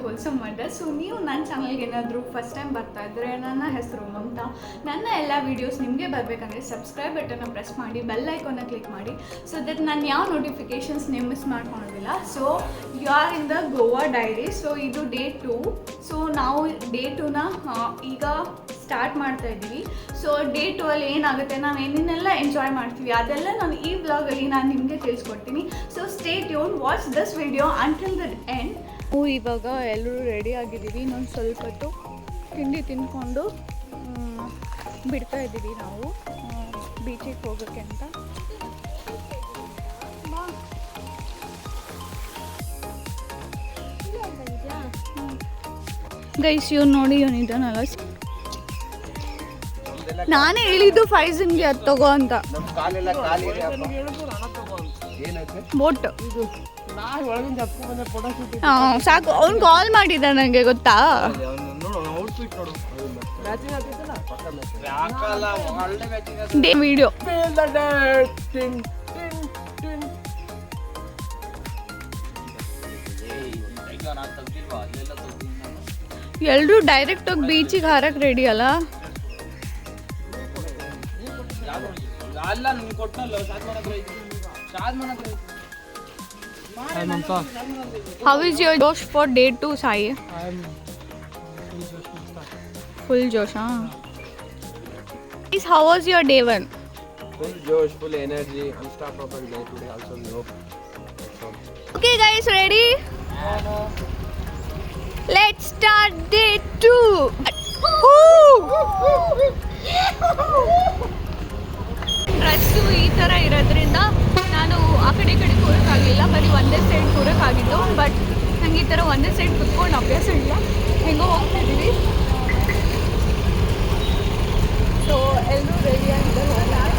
Wholesome murder. So ನೀವು ನನ್ನ ಚಾನಲ್ಗೆ ಏನಾದರೂ ಫಸ್ಟ್ ಟೈಮ್ ಬರ್ತಾ ಇದ್ದರೆ, ನನ್ನ ಹೆಸರು ಮಮತಾ. ನನ್ನ ಎಲ್ಲ ವೀಡಿಯೋಸ್ ನಿಮಗೆ ಬರಬೇಕಂದ್ರೆ ಸಬ್ಸ್ಕ್ರೈಬ್ ಬಟನ್ನ ಪ್ರೆಸ್ ಮಾಡಿ, ಬೆಲ್ ಐಕಾನ್ನ ಕ್ಲಿಕ್ ಮಾಡಿ, ಸೊ ದಟ್ ನಾನು ಯಾವ ನೋಟಿಫಿಕೇಷನ್ಸ್ ನೀವು ಮಿಸ್ ಮಾಡ್ಕೊಳೋದಿಲ್ಲ. So you are in the Goa diary. So ಇದು ಡೇ 2. ಸೊ ನಾವು ಡೇ 2ನ ಈಗ ಸ್ಟಾರ್ಟ್ ಮಾಡ್ತಾ ಇದ್ದೀವಿ. ಸೊ ಡೇ 2 ಅಲ್ಲಿ ಏನಾಗುತ್ತೆ, ನಾವು ಏನೇನೆಲ್ಲ ಎಂಜಾಯ್ ಮಾಡ್ತೀವಿ ಅದೆಲ್ಲ ನಾನು ಈ ವ್ಲಾಗಲ್ಲಿ ನಾನು ನಿಮಗೆ ತಿಳಿಸ್ಕೊಡ್ತೀನಿ. So stay tune, watch this video until the end. ನಾವು ಇವಾಗ ಎಲ್ಲರೂ ರೆಡಿ ಆಗಿದ್ದೀವಿ. ಇನ್ನೊಂದು ಸ್ವಲ್ಪ ಹೊತ್ತು ತಿಂಡಿ ತಿಂದ್ಕೊಂಡು ಬಿಡ್ತಾ ಇದ್ದೀವಿ ನಾವು ಬೀಚಿಗೆ ಹೋಗೋಕ್ಕೆ ಅಂತ. ಗೈಸ್ ಇವ್ನು ನೋಡಿ, ಇವನಿದ್ದಾನಲ್ಲ, ನಾನೇ ಹೇಳಿದ್ದು ಫೈಝನ್ಗೆ ಅದು ತಗೋ ಅಂತ. ಬೋಟ್ ಸಾಕು. ಅವ್ನು ಕಾಲ್ ಮಾಡಿದ ನನಗೆ, ಗೊತ್ತಾ? ವಿಡಿಯೋ ಎಲ್ರೂ ಡೈರೆಕ್ಟ್ ಹೋಗಿ ಬೀಚಿಗೆ ಹಾರಕ್ಕೆ ರೆಡಿ ಅಲ್ಲ? How is your Josh for day 2, Sai? I am full Josh, huh? How was your day 1? full Josh, full energy, unstoppable day today also we hope. Okay guys, ready? Let's start day 2. Dress ಈ ಥರ ಇರೋದ್ರಿಂದ ನಾನು ಆ ಕಡೆ ಕೂರೋಕ್ಕಾಗಲಿಲ್ಲ, ಬರೀ ಒಂದೇ side ಕೂರೋಕ್ಕಾಗಿತ್ತು. But ನಂಗೆ ಈ ಥರ ಒಂದೇ ಸೈಡ್ ಕುತ್ಕೊಂಡು ಅಭ್ಯಾಸ ಇಲ್ಲ, ಹೆಂಗೋ ಹೋಗ್ತಿದ್ದೀವಿ. ಸೊ ಎಲ್ಲರೂ ರೆಡಿ ಆಗಿದ್ದಾರೆ.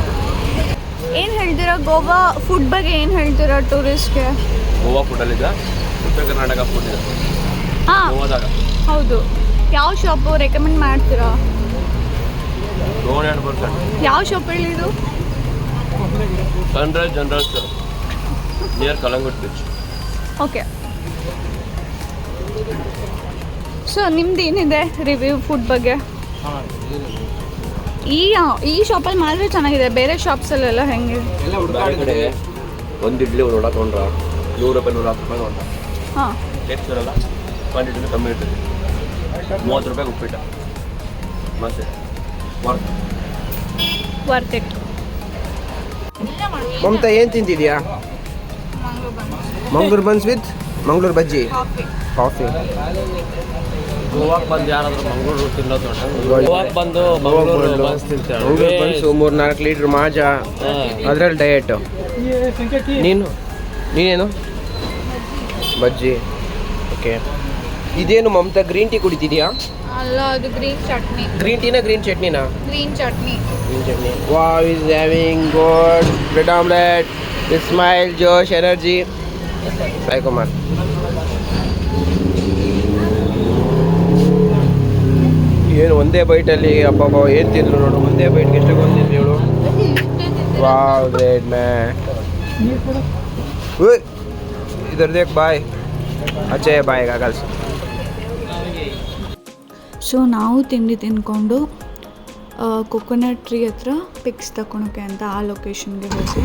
ಏನು ಹೇಳ್ತೀರಾ ಗೋವಾ ಫುಡ್ ಬಗ್ಗೆ? ಏನು ಹೇಳ್ತೀರಾ ಟೂರಿಸ್ಟ್ಗೆ? ಗೋವಾ ಫುಡಲ್ಲಿದೆ, ಉತ್ತರ ಕರ್ನಾಟಕ ಫುಡ್ ಇದೆ. ಹಾಂ ಹೌದು. ಯಾವ ಶಾಪು ರೆಕಮೆಂಡ್ ಮಾಡ್ತೀರಾ? 100%. ಯಾವ ಶಾಪ್ ಹೇಳಿದ್ದು? Sunrise general store near Calangute beach. Okay. So ನಿಮ್ದು ಏನಿದೆ ರಿವ್ಯೂ ಫುಡ್ ಬಗ್ಗೆ? ಈ ಶಾಪಲ್ಲಿ ಮಾತ್ರ ಚೆನ್ನಾಗಿದೆ, ಬೇರೆ ಶಾಪ್ಸಲ್ಲೆಲ್ಲ ಹೆಂಗೆ? ಕಡೆ ಒಂದು ಇಡ್ಲಿ ಒಂದು ವಡ ತೊಗೊಂಡ್ರ 100 ರೂಪಾಯಿ 110 ರೂಪಾಯಿ ತೊಗೊಂಡ್ರ. ಹಾಂ, ಟೇಸ್ಟ್ ಇರಲ್ಲ, ಕ್ವಾಂಟಿಟಿನೂ ಕಮ್ಮಿ ಇರ್ತದೆ. 30 ರೂಪಾಯಿ ಉಪ್ಪಿಟ್ಟ ಮತ್ತೆ ವರ್ತ್ ಇಟ್. ಮಮತಾ ಏನು ತಿಂತಿದ್ಯಾ? Mangaluru buns with Mangaluru bajji, coffee. ಗೋವಾಕ್ಕೆ ಬಂದು ಯಾರಾದರೂ ಮಂಗಳೂರು ತಿನ್ನೋದು ಗೋವಾಕ್ಕೆ ಬಂದು ಮಂಗಳೂರು ಬನ್ಸ್ ತಿಂತಾರೆ. ಮಂಗಳೂರು ಬನ್ಸು 3-4 ಲೀಟ್ರ್ ಮಾಜಾ, ಅದರಲ್ಲಿ ಡಯಟು. ನೀನೇನು? ಬಜ್ಜಿ. ಓಕೆ. ಇದೇನು ಮಮತಾ, ಗ್ರೀನ್ ಟೀ ಕುಡಿತಿದ್ಯಾ? ಅಲ್ಲ, ಅದು ಗ್ರೀನ್ ಚಟ್ನಿ. ಗ್ರೀನ್ ಟೀನಾ ಗ್ರೀನ್ ಚಟ್ನಿನಾ? Green chutney. Green chutney. Wow, is having good bread omelette with smile, ಜೋಶ್, ಎನರ್ಜಿ. ಸಾಯಿ ಕುಮಾರ್. ಏನು ಒಂದೇ ಬೈಟಲ್ಲಿ ಅಬ್ಬಬ್ಬ ಏನು ತಿಂದ್ರು ನೋಡು. ಒಂದೇ ಬೈಟ್ಗೆ ಎಷ್ಟು ಬಂದಿದ್ರಿ ಇವಳು. Wow, great man. इधर देख बाय. अच्छा है बाय गागल्स. ಸೊ ನಾವು ತಿಂಡಿ ತಿಂದ್ಕೊಂಡು ಕೊಕೊನಟ್ ಟ್ರೀ ಹತ್ರ ಪಿಕ್ಸ್ ತಗೊಳಕ್ಕೆ ಅಂತ ಆ ಲೊಕೇಶನ್ಗೆ ಹೋಗಿ.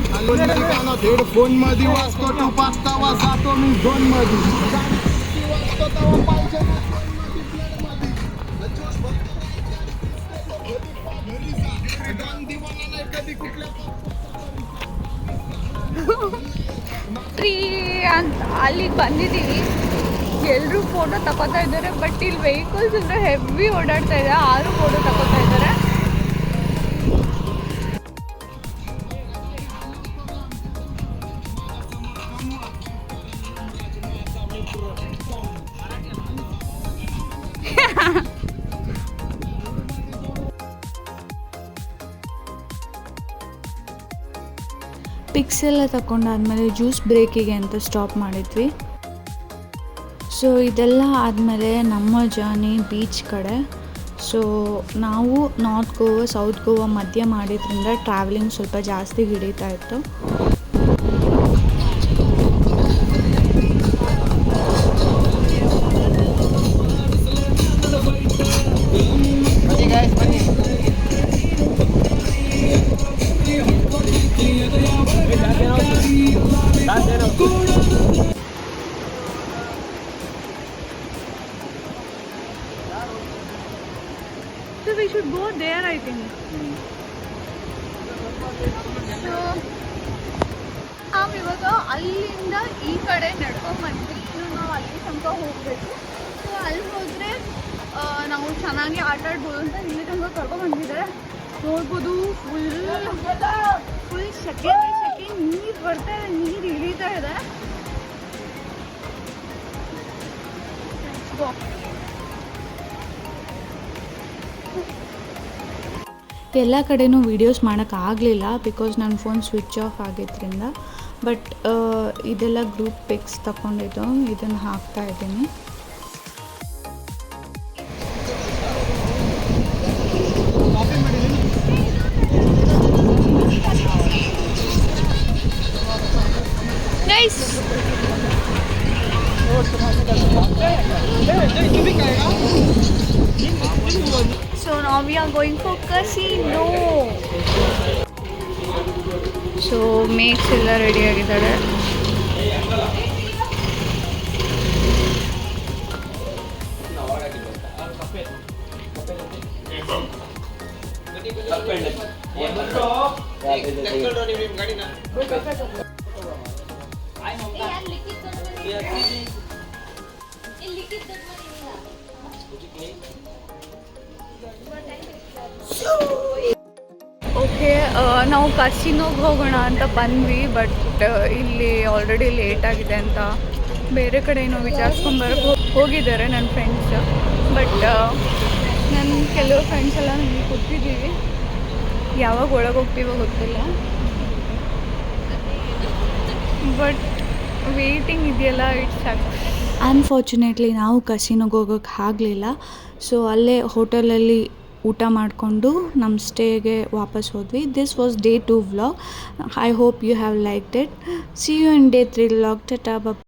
ಟ್ರೀ ಅಂತ ಅಲ್ಲಿಗೆ ಬಂದಿದ್ದೀವಿ. ಎಲ್ಲರೂ ಫೋಟೋ ತಗೋತಾ ಇದ್ದಾರೆ. ಬಟ್ ಇಲ್ಲಿ ವೆಹಿಕಲ್ಸ್ ಅಂದರೆ ಹೆವಿ ಓಡಾಡ್ತಾ ಇದೆ, ಆರು ಫೋಟೋ ತಗೋತಾ ಇದ್ದಾರೆ. ಪಿಕ್ಸ್ ಎಲ್ಲ ತಗೊಂಡಾದ್ಮೇಲೆ ಜ್ಯೂಸ್ ಬ್ರೇಕಿಗೆ ಅಂತ ಸ್ಟಾಪ್ ಮಾಡಿದ್ವಿ. ಸೊ ಇದೆಲ್ಲ ಆದಮೇಲೆ ನಮ್ಮ ಜರ್ನಿ ಬೀಚ್ ಕಡೆ. ಸೊ ನಾವು ನಾರ್ತ್ ಗೋವಾ ಸೌತ್ ಗೋವಾ ಮಧ್ಯ ಮಾಡಿದ್ರಿಂದ ಟ್ರಾವೆಲಿಂಗ್ ಸ್ವಲ್ಪ ಜಾಸ್ತಿ ಹಿಡಿತಾ ಇತ್ತು. So we should go there, I think. So ನಾವಿವಾಗ ಅಲ್ಲಿಂದ ಈ ಕಡೆ ನಡ್ಕೊಂಡು ಬಂದ್ವಿ. ಇನ್ನು ನಾವು ಅಲ್ಲಿ ತನಕ ಹೋಗಬೇಕು. ಸೊ ಅಲ್ಲಿ ಹೋದರೆ ನಾವು ಚೆನ್ನಾಗಿ ಆಟ ಆಡ್ಬೋದು ಅಂತ ಇಲ್ಲಿ ತನಕ ಕರ್ಕೊಂಡು ಬಂದಿದ್ದಾರೆ. ನೋಡ್ಬೋದು ಫುಲ್ ಸೆಕೆ ನೀರು ಬರ್ತಾ ಇದೆ, ನೀರು ಇಳಿತಾ ಇದೆ. ಎಲ್ಲ ಕಡೆನೂ ವೀಡಿಯೋಸ್ ಮಾಡೋಕ್ಕಾಗಲಿಲ್ಲ ಬಿಕಾಸ್ ನನ್ನ ಫೋನ್ ಸ್ವಿಚ್ ಆಫ್ ಆಗಿದ್ದರಿಂದ. ಬಟ್ ಇದೆಲ್ಲ ಗ್ರೂಪ್ ಪಿಕ್ಸ್ ತಗೊಂಡಿದ್ದು, ಇದನ್ನು ಹಾಕ್ತಾ ಇದ್ದೀನಿ. So now we are going for casino. So makes ಎಲ್ಲ ರೆಡಿ ಆಗಿದ್ದಾರೆ. ಓಕೆ, ನಾವು ಕಸಿನೋಗೆ ಹೋಗೋಣ ಅಂತ ಬಂದ್ವಿ. ಬಟ್ ಇಲ್ಲಿ ಆಲ್ರೆಡಿ ಲೇಟ್ ಆಗಿದೆ ಅಂತ ಬೇರೆ ಕಡೆ ಏನೋ ವಿಚಾರಿಸ್ಕೊಂಬರಕ್ಕೆ ಹೋಗಿದ್ದಾರೆ ನನ್ನ ಫ್ರೆಂಡ್ಸ್. ಬಟ್ ನನ್ನ ಕೆಲವು ಫ್ರೆಂಡ್ಸ್ ಎಲ್ಲ ಇಲ್ಲಿ ಕೂತಿದ್ದೀವಿ. ಯಾವಾಗ ಒಳಗೆ ಹೋಗ್ತೀವೋ ಗೊತ್ತಿಲ್ಲ. ಬಟ್ ವೇಟಿಂಗ್ ಇದೆಯಲ್ಲ, ಇಟ್ಸ್ ಅನ್ಫಾರ್ಚುನೇಟ್ಲಿ ನಾವು ಕಸಿನೋಗೆ ಹೋಗೋಕ್ಕೆ ಆಗಲಿಲ್ಲ. ಸೊ ಅಲ್ಲೇ ಹೋಟೆಲಲ್ಲಿ ಊಟ ಮಾಡಿಕೊಂಡು ನಮ್ಮ ಸ್ಟೇಗೆ ವಾಪಸ್ ಹೋದ್ವಿ. This was day 2 vlog. I hope you have liked it. See you in day 3 vlog. Tata.